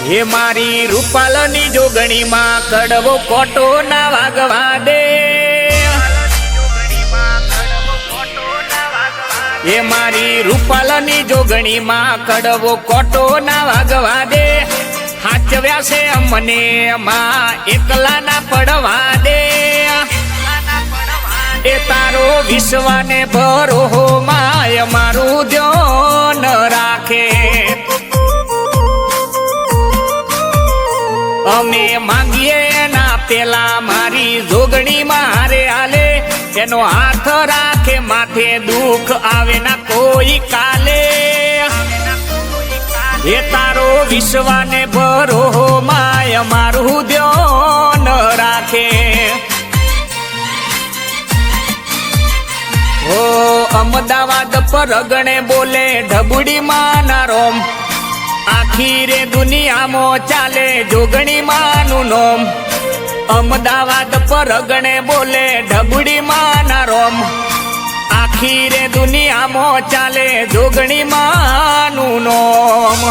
એ મારી રૂપાલની જોગણી માં કડવો કોટો ના વાગવા દે, એ મારી રૂપાલની જોગણી માં કડવો કોટો ના વાગવા દે, હાચવ્યા છે અમને માં એકલા ના પડવા દે, એ તારો વિશ્વાને ભરો માય મારું ધ્યાન રાખે, અમે માંગીએ ના પેલા મારી જોગણી મારે આલે, એનો હાથ રાખે માથે દુઃખ આવે ના કોઈ કાલે, એ તારો વિશ્વાને ભરો માય મારું ધ્યાન રાખે, ઓ અમદાવાદ પરગણે બોલે ઢબુડી માના રોમ, આખી રે દુનિયામાં ચાલે જોગણી માનું નોમ, અમદાવાદ પરગણે બોલે ઢબુડી માના રોમ, આખી રે દુનિયામાં ચાલે જોગણી માનું નોમ,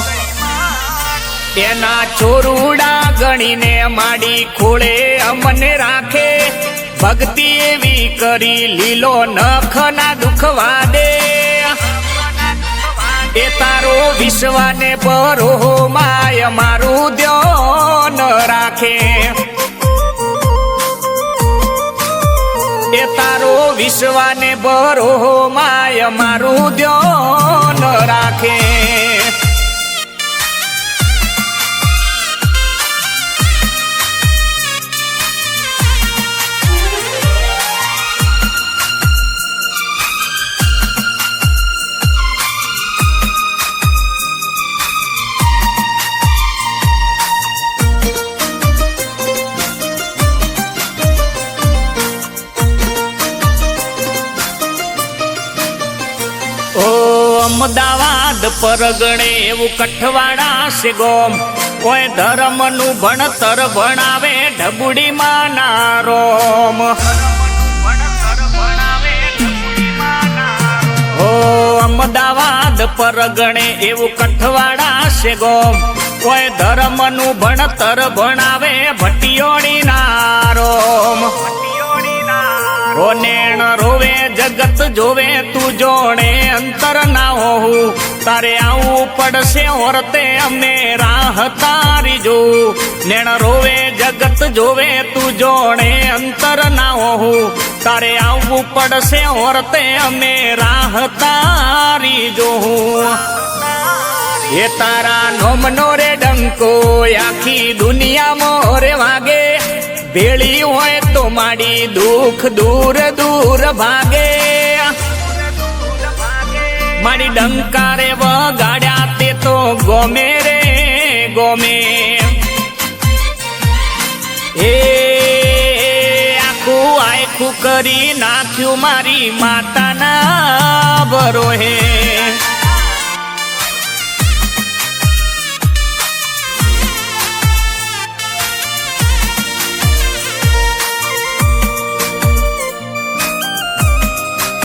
તેના ચોરુડા ગણીને માડી ખોળે અમને રાખે, ભક્તિ એવી કરી લીલો નખ ના દુખવા દે, એ તારો વિશ્વાને ભરો માય મારું ધ્યાન રાખે, એ તારો વિશ્વાને ભરો માય મારું ધ્યાન રાખે, અમદાવાદ પરગણે એવું કઠવાડા છે ગોમ, કોઈ ધર્મ નું ભણતર ભણાવે ઢબુડી માના રોમ, ઓ અમદાવાદ પરગણે એવું કઠવાડા છે ગોમ, કોઈ ધર્મ નું ભણતર ભણાવે ભટિયોડી ના રોમ, ઓ નેણ રોવે જગત જોવે તું જોણે અંતર ના હોવું, તારે આવું પડશે ઓરતે અમને રાહ તારી જો, નેણ રોવે જગત જોવે તું જોણે અંતર ના હોવું, તારે આવવું પડશે ઓરતે અમે રાહ તારી જોવું, એ તારા નોમનો રે ડંકો આખી દુનિયામાં રે વાગે, ભેળી હોય તો માડી દુઃખ દૂર દૂર ભાગે, માડી ડંકારે વગાડ્યા તે તો ગોમે રે ગોમે, એ આખું આખું કરી નાખ્યું મારી માતાના બરોહે,